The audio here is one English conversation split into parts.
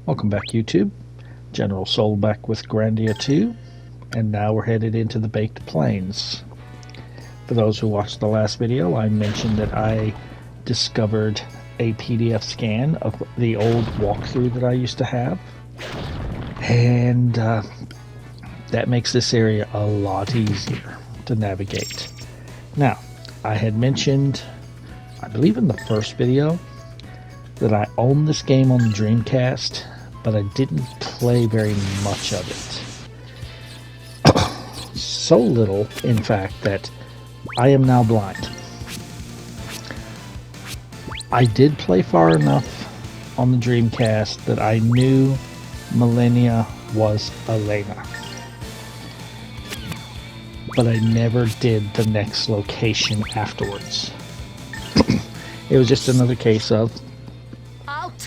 Welcome back, YouTube. General Soul back with Grandia 2, and now we're headed into the Baked Plains. For those who watched the last video, I mentioned that I discovered a PDF scan of the old walkthrough that I used to have, and that makes this area a lot easier to navigate. Now, I had mentioned, I believe in the first video, that I own this game on the Dreamcast, but I didn't play very much of it. So little, in fact, that I am now blind. I did play far enough on the Dreamcast that I knew Millennia was Elena, but I never did the next location afterwards. It was just another case of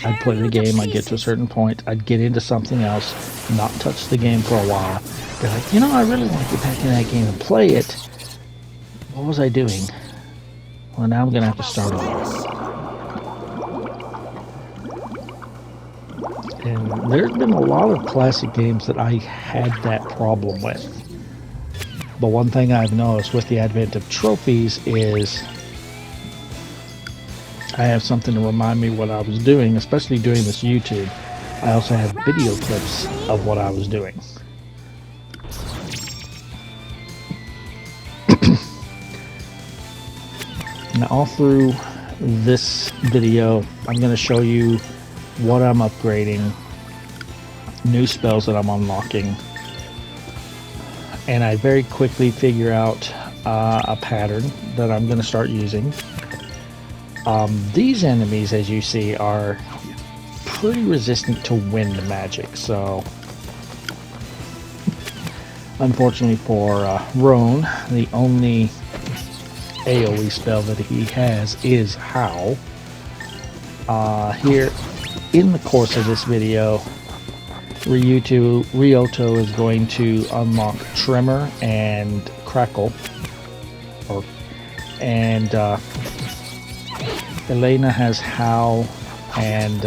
I'd play the game, I'd get to a certain point, I'd get into something else, not touch the game for a while, be like, you know, I really want to get back in that game and play it. What was I doing? Well, now I'm going to have to start over. And there's been a lot of classic games that I had that problem with. But one thing I've noticed with the advent of trophies is I have something to remind me what I was doing, especially doing this YouTube. I also have video clips of what I was doing. Now, all through this video, I'm going to show you what I'm upgrading, new spells that I'm unlocking, and I very quickly figure out a pattern that I'm going to start using. These enemies, as you see, are pretty resistant to wind magic, so unfortunately for Roan, the only AoE spell that he has is Howl. Here in the course of this video, Ryoto is going to unlock Tremor and Crackle, and Elena has Howl and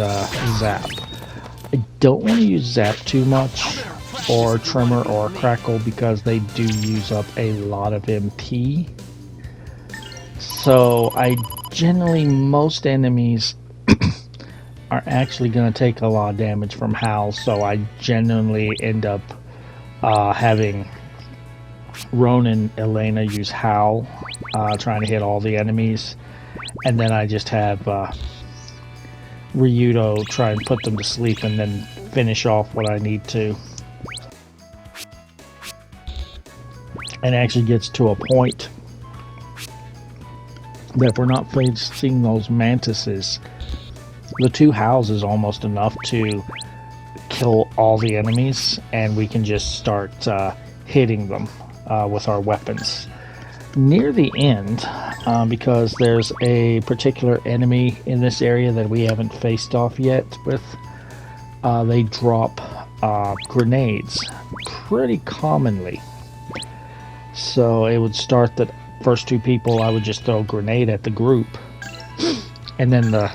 Zap. I don't want to use Zap too much, or Tremor or Crackle, because they do use up a lot of MP. So most enemies are actually going to take a lot of damage from Howl, so I generally end up having Roan and Elena use Howl, trying to hit all the enemies. And then I just have Ryuto try and put them to sleep and then finish off what I need to. And it actually gets to a point that if we're not facing those mantises, the 2 Howls is almost enough to kill all the enemies, and we can just start hitting them with our weapons. Near the end, because there's a particular enemy in this area that we haven't faced off yet with, they drop grenades pretty commonly. So it would start that first 2 people, I would just throw a grenade at the group, and then the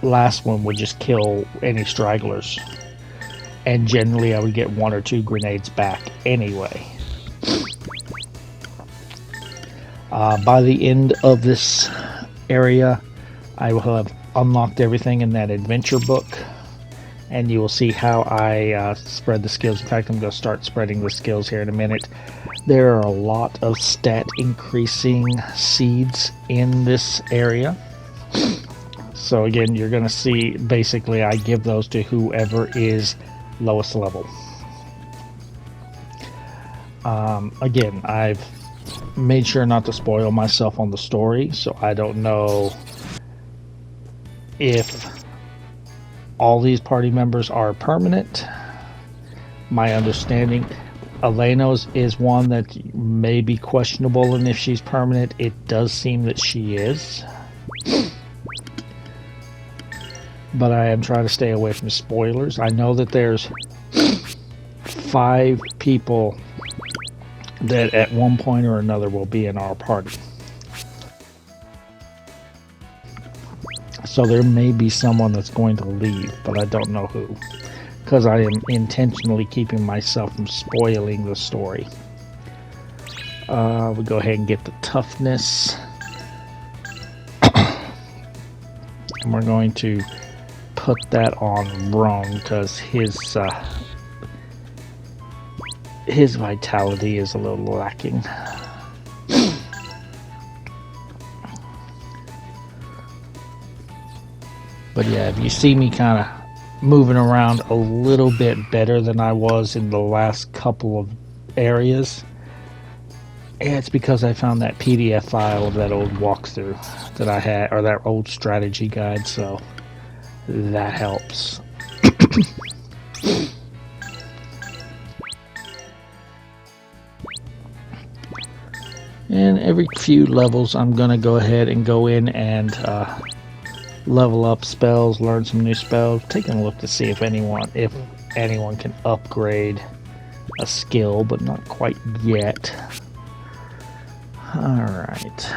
last one would just kill any stragglers. And generally I would get 1 or 2 grenades back anyway. By the end of this area, I will have unlocked everything in that adventure book, and you will see how I spread the skills. In fact, I'm going to start spreading the skills here in a minute. There are a lot of stat increasing seeds in this area. So again, you're going to see, basically I give those to whoever is lowest level. Again, I've made sure not to spoil myself on the story, so I don't know if all these party members are permanent. My understanding, Elena's is one that may be questionable, and if she's permanent, it does seem that she is. But I am trying to stay away from spoilers. I know that there's 5 people that at one point or another will be in our party. So there may be someone that's going to leave, but I don't know who. Because I am intentionally keeping myself from spoiling the story. We go ahead and get the toughness. And we're going to put that on Rome because his vitality is a little lacking. But yeah, if you see me kind of moving around a little bit better than I was in the last couple of areas, yeah, it's because I found that PDF file of that old walkthrough that I had, or that old strategy guide, so that helps. And every few levels I'm going to go ahead and go in and level up spells, learn some new spells, taking a look to see if anyone can upgrade a skill, but not quite yet. Alright.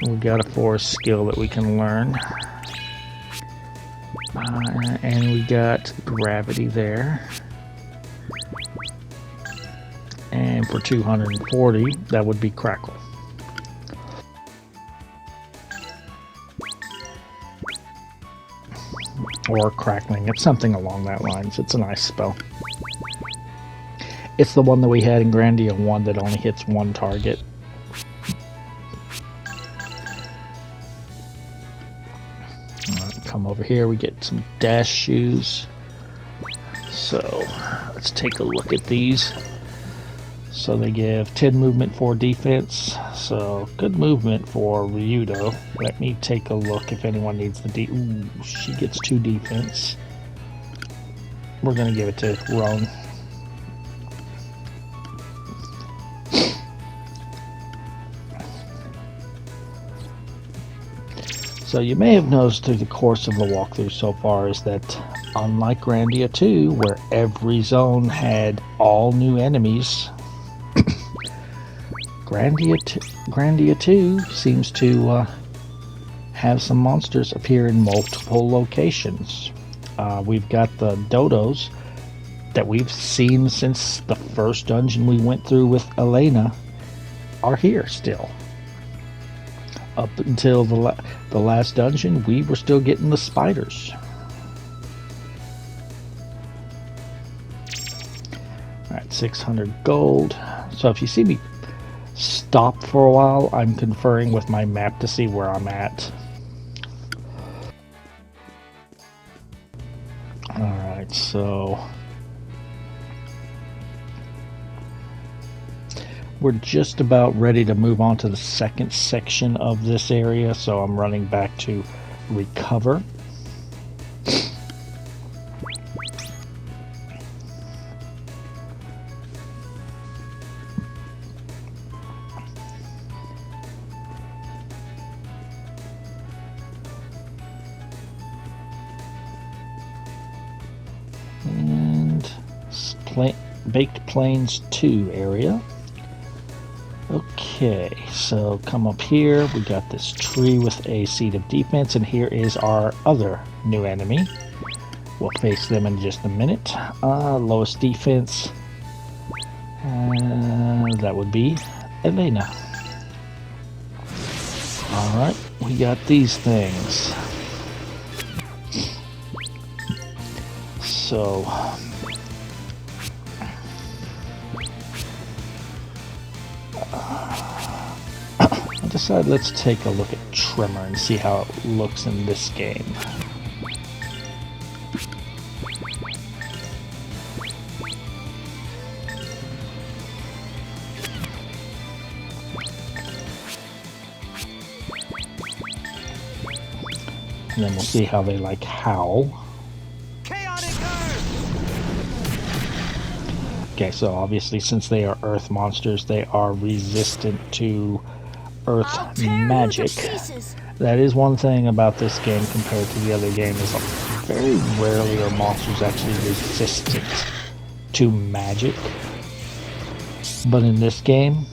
We got a forest skill that we can learn. And we got gravity there. And for 240, that would be crackle. Or crackling. It's something along that lines. It's a nice spell. It's the one that we had in Grandia 1 that only hits one target. Come over here, we get some dash shoes. So let's take a look at these. So they give 10 movement, 4 defense. So good movement for Ryudo. Let me take a look if anyone needs the Ooh, she gets 2 defense. We're gonna give it to Roan. So you may have noticed through the course of the walkthrough so far is that unlike Grandia 2, where every zone had all new enemies, Grandia 2 seems to have some monsters appear in multiple locations. We've got the dodos that we've seen since the first dungeon we went through with Elena are here still. Up until the last dungeon, we were still getting the spiders. Alright, 600 gold. So if you see me stop for a while, I'm conferring with my map to see where I'm at. Alright, so we're just about ready to move on to the second section of this area, so I'm running back to recover. And Baked Plains 2 area. Okay, so come up here, we got this tree with a seed of defense, and here is our other new enemy. We'll face them in just a minute. Lowest defense, that would be Elena. Alright, we got these things. So I decided let's take a look at Tremor and see how it looks in this game. And then we'll see how they like howl. Okay, so obviously since they are earth monsters, they are resistant to earth magic. That is one thing about this game compared to the other game, is very rarely are monsters actually resistant to magic. But in this game,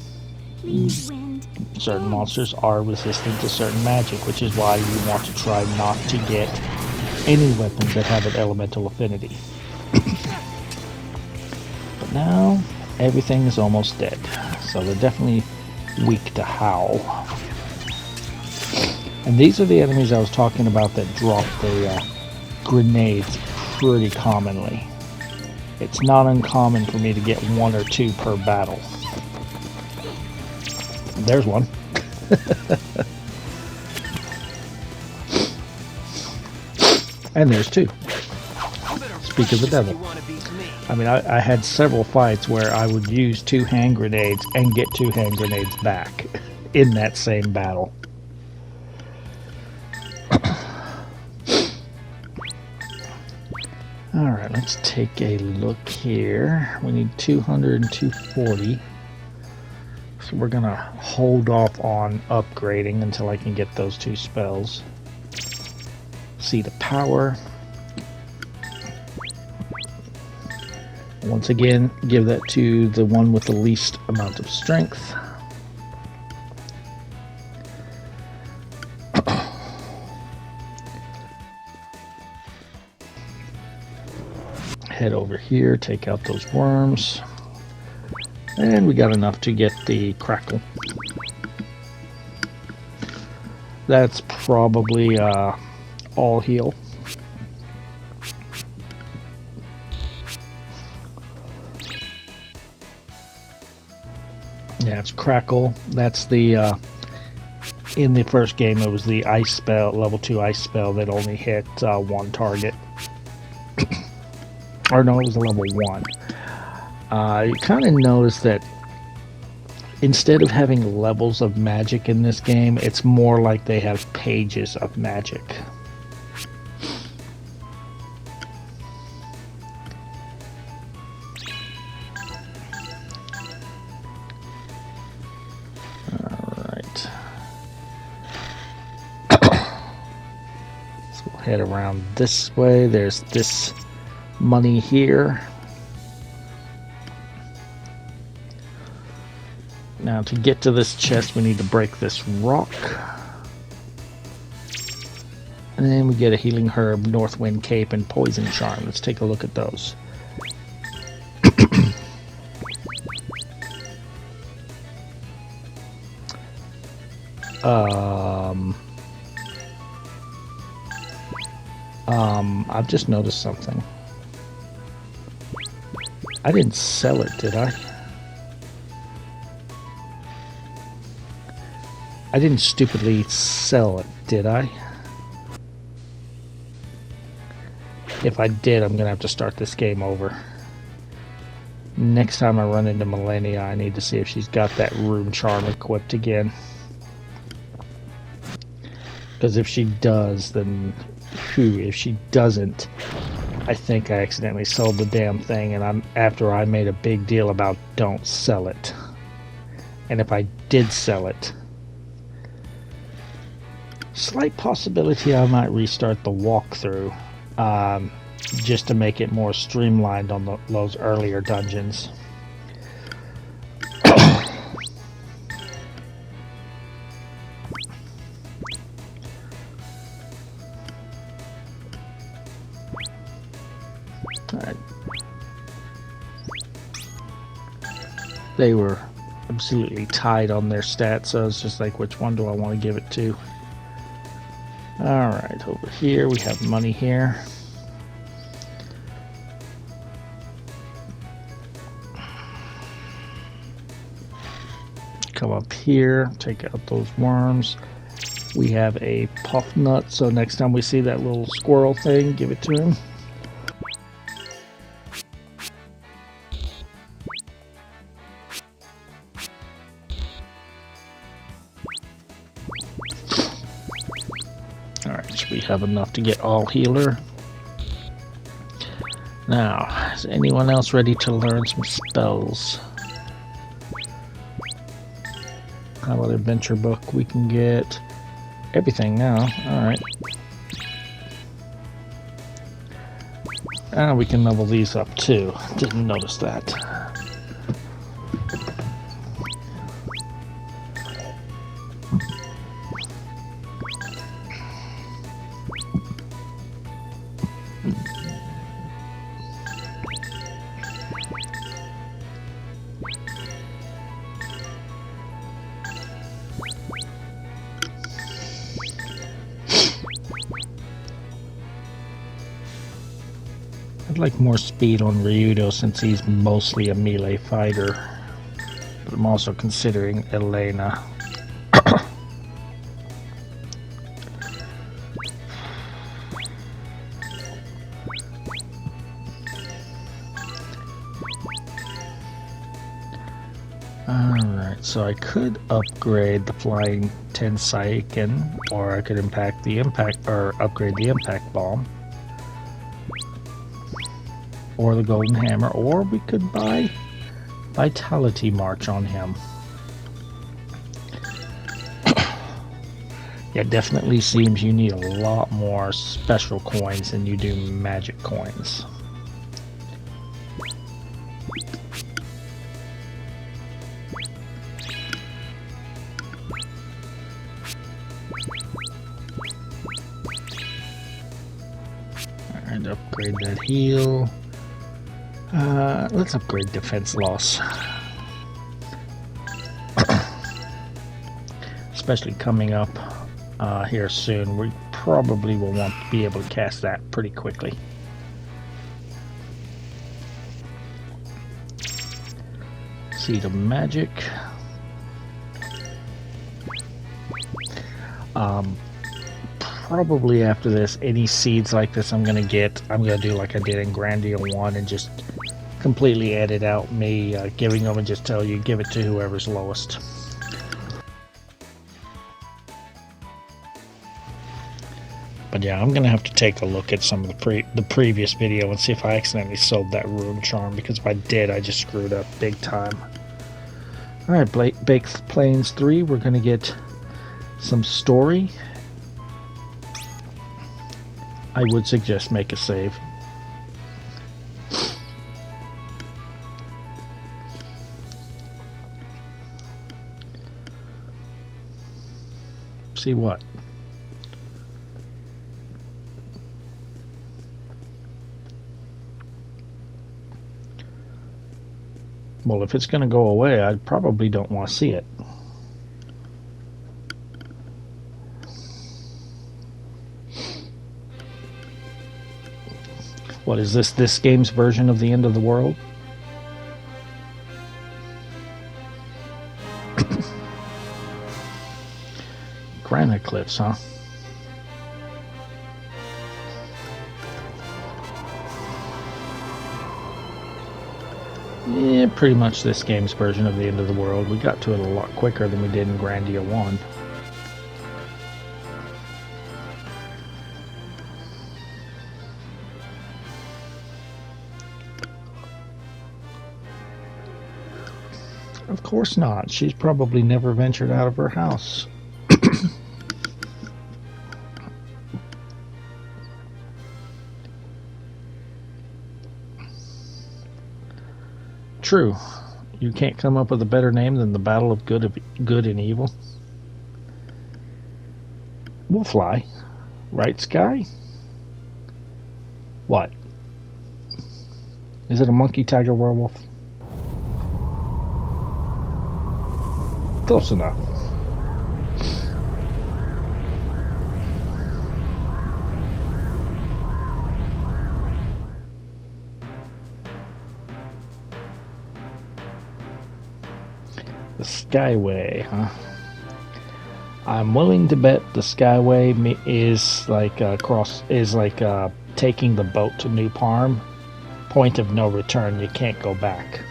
certain monsters are resistant to certain magic, which is why you want to try not to get any weapons that have an elemental affinity. But now, everything is almost dead, so they're definitely weak to Howl. And these are the enemies I was talking about that drop the grenades pretty commonly. It's not uncommon for me to get 1 or 2 per battle. There's one. And there's 2. Speak of the devil. I mean, I had several fights where I would use 2 hand grenades and get 2 hand grenades back in that same battle. Alright, let's take a look here. We need 200 and 240. So we're going to hold off on upgrading until I can get those 2 spells. See the power. Once again, give that to the one with the least amount of strength. Head over here, take out those worms. And we got enough to get the crackle. That's probably all heal. Yeah, it's crackle. That's the in the first game it was the ice spell, level 2 ice spell that only hit 1 target. Or no, it was a level 1. You kind of notice that instead of having levels of magic in this game, it's more like they have pages of magic. Alright. So we'll head around this way. There's this money here. Now to get to this chest we need to break this rock. And then we get a healing herb, Northwind Cape, and Poison Charm. Let's take a look at those. I've just noticed something. I didn't sell it, did I? I didn't stupidly sell it, did I? If I did, I'm gonna have to start this game over. Next time I run into Millennia, I need to see if she's got that rune charm equipped again. Because if she does, then phew, if she doesn't, I think I accidentally sold the damn thing, and after I made a big deal about don't sell it. And if I did sell it, slight possibility I might restart the walkthrough, just to make it more streamlined on those earlier dungeons. Alright. They were absolutely tied on their stats, so it's just like, which one do I want to give it to? Alright, over here we have money here. Come up here, take out those worms. We have a puff nut, so next time we see that little squirrel thing, give it to him. Alright, so we have enough to get all healer. Now, is anyone else ready to learn some spells? How about adventure book? We can get everything now. Alright. And we can level these up too. Didn't notice that. I'd like more speed on Ryudo since he's mostly a melee fighter. But I'm also considering Elena. Alright, so I could upgrade the Flying Tensaiken, or I could upgrade the Impact Bomb. Or the Golden Hammer, or we could buy Vitality March on him. Yeah, definitely seems you need a lot more special coins than you do magic coins. Alright, upgrade that heal. Let's upgrade defense loss. Especially coming up here soon, we probably will want to be able to cast that pretty quickly. Seed of Magic. Probably after this, any seeds like this I'm gonna do like I did in Grandia 1 and just completely edit out me giving them and just tell you give it to whoever's lowest. But yeah, I'm gonna have to take a look at some of the previous video and see if I accidentally sold that Rune Charm, because if I did, I just screwed up big time. Alright, Baked Plains 3, we're gonna get some story. I would suggest make a save. See what? Well, if it's going to go away, I probably don't want to see it. What is this game's version of the end of the world? Granite cliffs, huh? Yeah, pretty much this game's version of the end of the world. We got to it a lot quicker than we did in Grandia 1. Of course not. She's probably never ventured out of her house. True. You can't come up with a better name than the Battle of Good and Evil. We'll fly. Right, Sky? What? Is it a monkey, tiger, werewolf? Close enough. The Skyway, huh? I'm willing to bet the Skyway is like taking the boat to New Parm. Point of no return. You can't go back.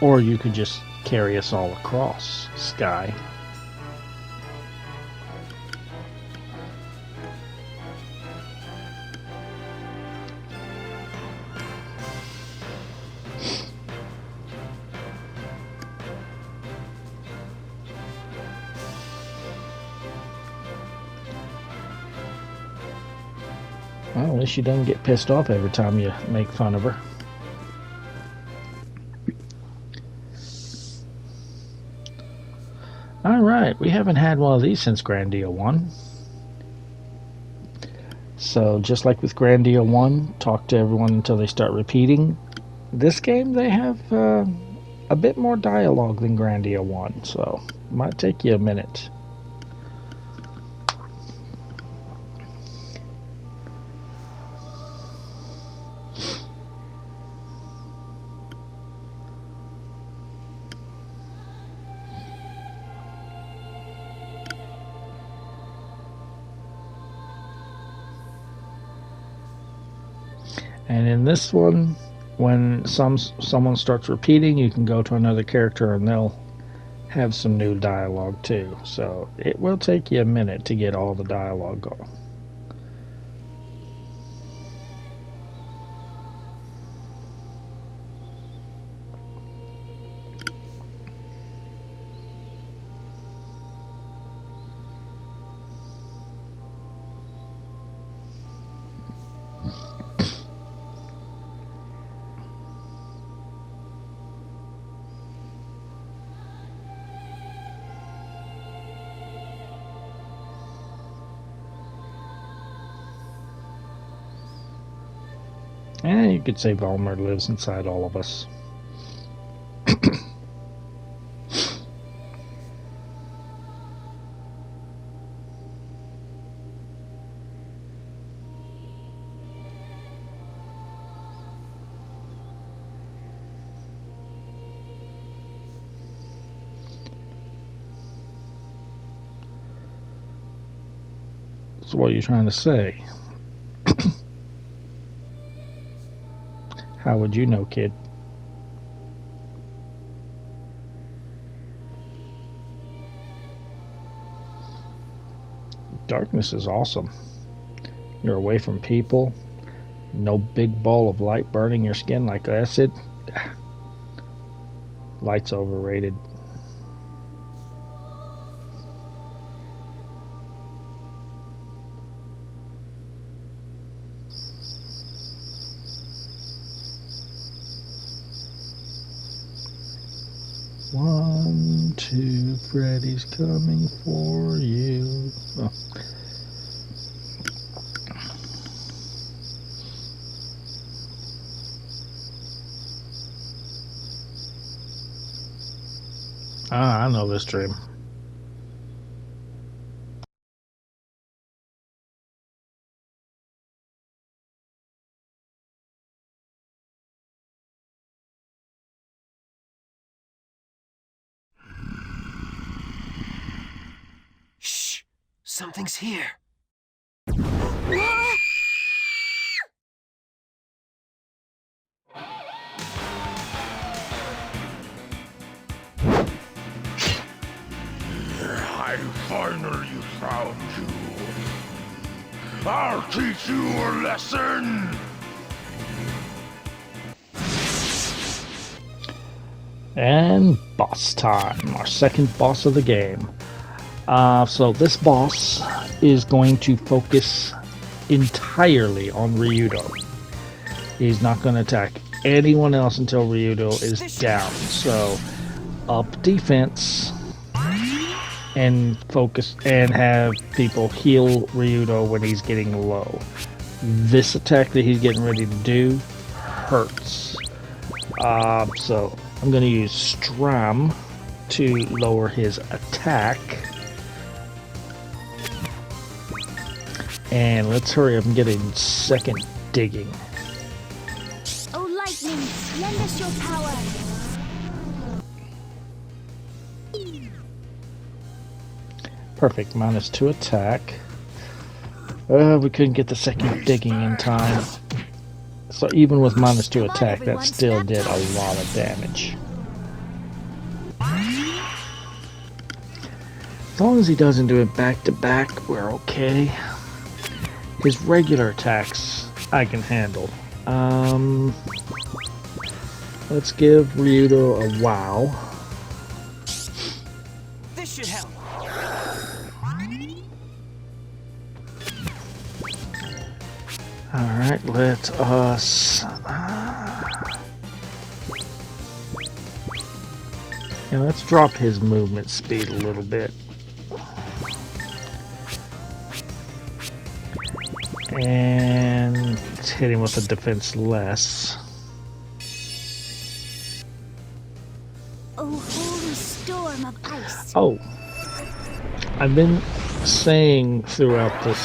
Or you could just carry us all across, Sky. Well, at least she doesn't get pissed off every time you make fun of her. Alright, we haven't had one of these since Grandia 1. So just like with Grandia 1, talk to everyone until they start repeating. This game, they have a bit more dialogue than Grandia 1, so it might take you a minute. And in this one, when someone starts repeating, you can go to another character and they'll have some new dialogue too. So it will take you a minute to get all the dialogue going. And you could say Valmer lives inside all of us. So what are you trying to say? How would you know, kid? Darkness is awesome. You're away from people. No big ball of light burning your skin like acid. Light's overrated. One, two, Freddy's coming for you. Oh. Ah, I know this dream. Shh! Something's here. I finally found you. I'll teach you a lesson. And boss time, our second boss of the game. So this boss is going to focus entirely on Ryudo. He's not going to attack anyone else until Ryudo is down. So up defense and focus and have people heal Ryudo when he's getting low. This attack that he's getting ready to do hurts. So I'm going to use Stram to lower his attack. And let's hurry up and get a second digging. Oh, lightning, lend us your power. Perfect, -2 attack. We couldn't get the second digging in time. So even with -2 attack, that still did a lot of damage. As long as he doesn't do it back to back, we're okay. His regular attacks, I can handle. Let's give Ryudo a wow. This should help. Alright, let us... Yeah, let's drop his movement speed a little bit. And let's hit him with a defense less. Oh, holy storm of ice. Oh, I've been saying throughout this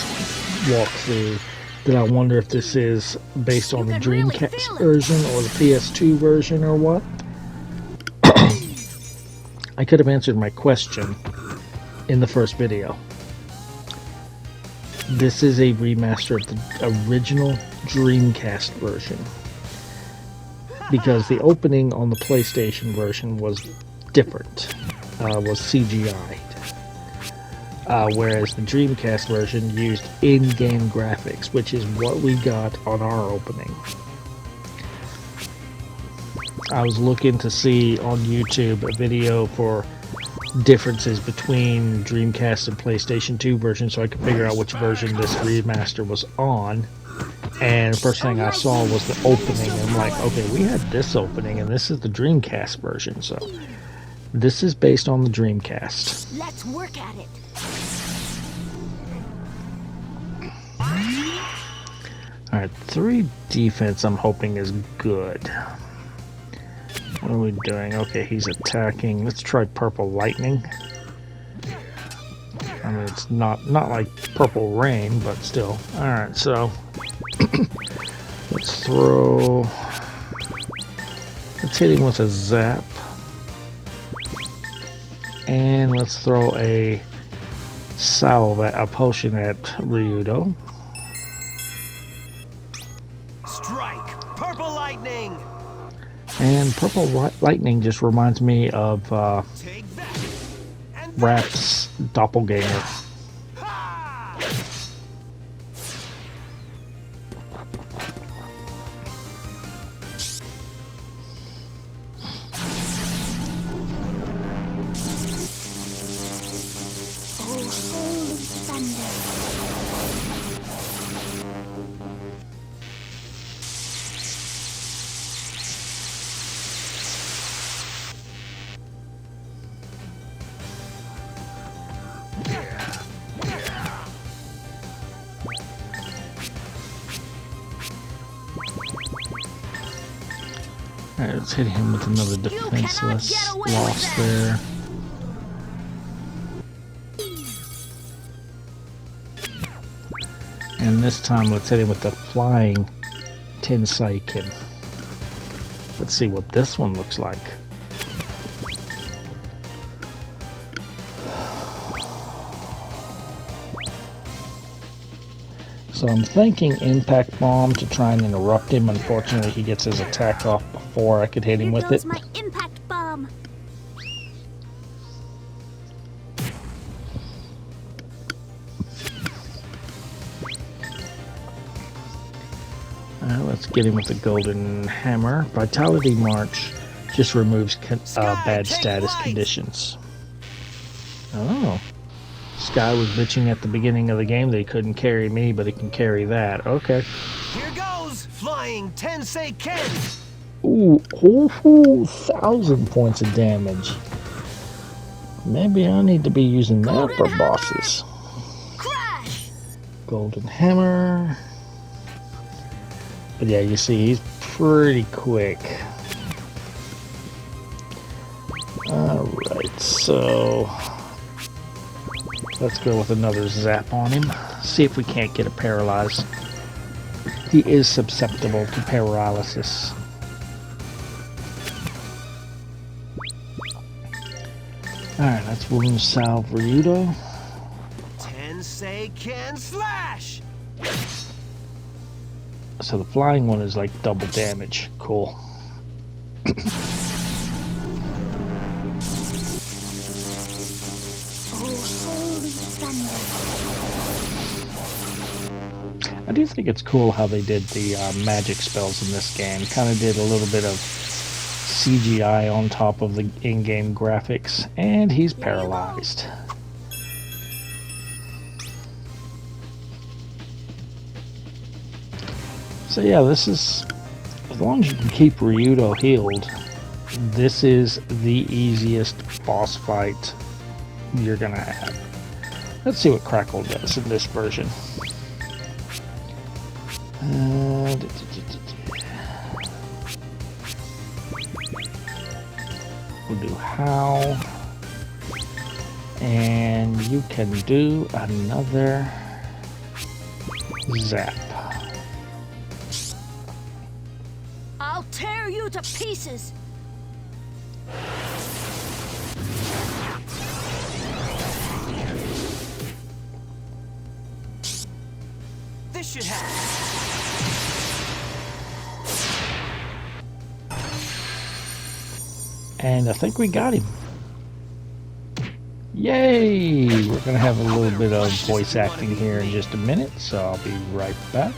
walkthrough that I wonder if this is based on the can really Dreamcast feel it. version or the PS2 version or what. I could have answered my question in the first video. This is a remaster of the original Dreamcast version, because the opening on the PlayStation version was different, was CGI'd, whereas the Dreamcast version used in-game graphics, which is what we got on our opening. I was looking to see on YouTube a video for differences between Dreamcast and PlayStation 2 versions so I could figure out which version this remaster was on. And the first thing I saw was the opening, and I'm like, okay, we had this opening and this is the Dreamcast version, so this is based on the Dreamcast. Let's work at it. Alright, 3 defense I'm hoping is good. What are we doing? Okay, he's attacking. Let's try Purple Lightning. I mean, it's not like Purple Rain, but still. Alright, so let's hit him with a zap. And let's throw a potion at Ryudo. Strike! Purple lightning! And Purple Lightning just reminds me of Take that! And Rap's doppelganger. ha! Oh, holy thunder. Alright, let's hit him with another defenseless get away with loss that. there. And this time let's hit him with the flying Tinsaiken. Let's see what this one looks like. So I'm thinking Impact Bomb to try and interrupt him. Unfortunately, he gets his attack off before I could hit him Here with goes it. my impact bomb. Let's get him with the Golden Hammer. Vitality March just removes bad status conditions. Oh. Sky was bitching at the beginning of the game that he couldn't carry me, but he can carry that. Okay. Here goes! Flying Tensei Ken! Ooh, 1,000 points of damage. Maybe I need to be using that for bosses. Crash! Golden Hammer. But yeah, you see, he's pretty quick. Alright, so let's go with another zap on him. See if we can't get a paralyzed. He is susceptible to paralysis. Alright, let's wound salve Ryudo. Tensei Ken slash! So the flying one is like double damage. Cool. Oh, holy thunder. I do think it's cool how they did the magic spells in this game. Kind of did a little bit of CGI on top of the in-game graphics. And he's paralyzed. So yeah, this is, as long as you can keep Ryudo healed, this is the easiest boss fight you're gonna have. Let's see what Crackle does in this version. We'll do how. And you can do another zap. I'll tear you to pieces. This should happen. And I think we got him. Yay! We're gonna have a little bit of voice acting here in just a minute, so I'll be right back.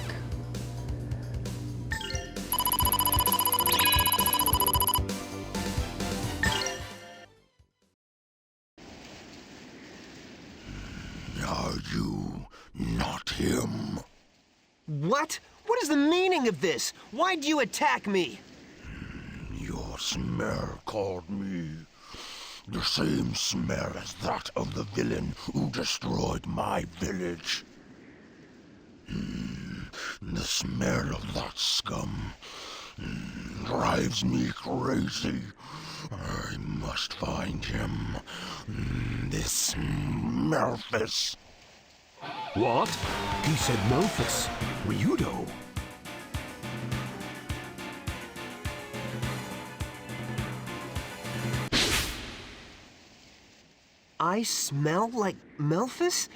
Are you not him? What? What is the meaning of this? Why'd you attack me? Your smell called me. The same smell as that of the villain who destroyed my village. The smell of that scum drives me crazy. I must find him. This Memphis. What? He said Memphis. Ryudo. I smell like Memphis?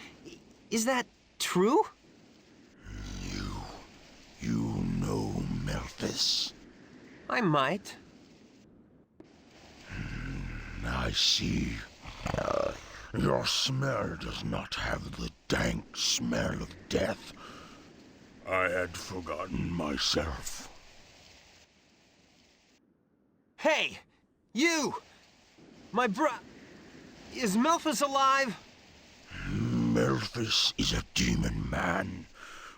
Is that true? You know Memphis? I might. I see. Your smell does not have the dank smell of death. I had forgotten myself. Hey! You! My Is Memphis alive? Memphis is a demon man,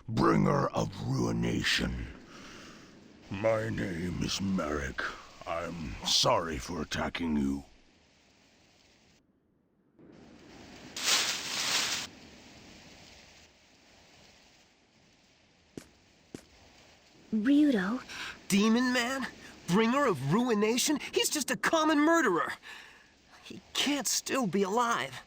bringer of ruination. My name is Merrick. I'm sorry for attacking you. Ryudo, Demon man? Bringer of ruination? He's just a common murderer. He can't still be alive.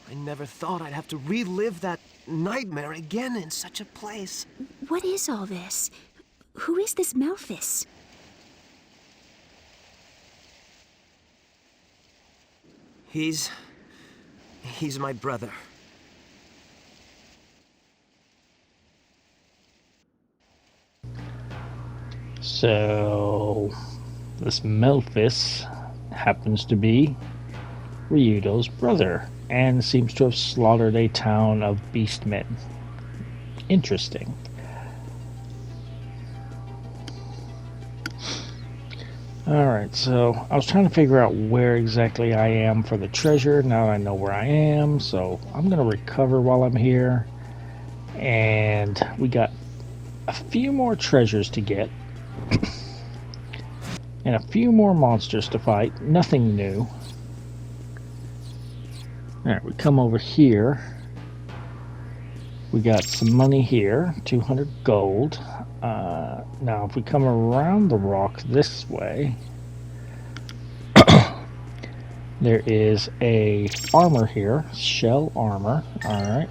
I never thought I'd have to relive that nightmare again in such a place. what is all this? Who is this Memphis? He's my brother. So, this Memphis happens to be Ryudo's brother and seems to have slaughtered a town of beastmen. Interesting. Alright, so I was trying to figure out where exactly I am for the treasure. Now I know where I am, so I'm going to recover while I'm here. And we got a few more treasures to get. And a few more monsters to fight. Nothing new. Alright, we come over here. We got some money here. 200 gold. Now, if we come around the rock this way, there is a armor here. Shell armor. Alright.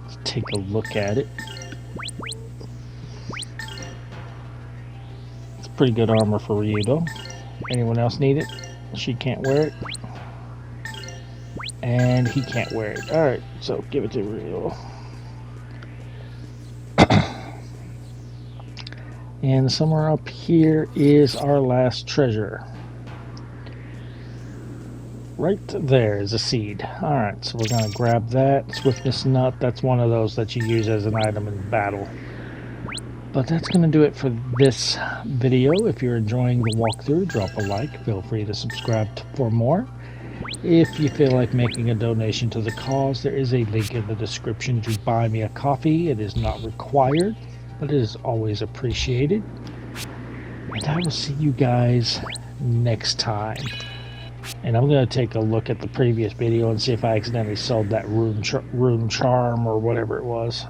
Let's take a look at it. It's pretty good armor for Ryudo. Anyone else need it? She can't wear it. And he can't wear it. Alright, so give it to Ryudo. And somewhere up here is our last treasure. Right there is a seed. Alright, so we're going to grab that. Swiftness nut, that's one of those that you use as an item in battle. But that's going to do it for this video. If you're enjoying the walkthrough, drop a like. Feel free to subscribe for more. If you feel like making a donation to the cause, there is a link in the description to buy me a coffee. It is not required, but it is always appreciated. And I will see you guys next time. And I'm going to take a look at the previous video and see if I accidentally sold that rune charm or whatever it was.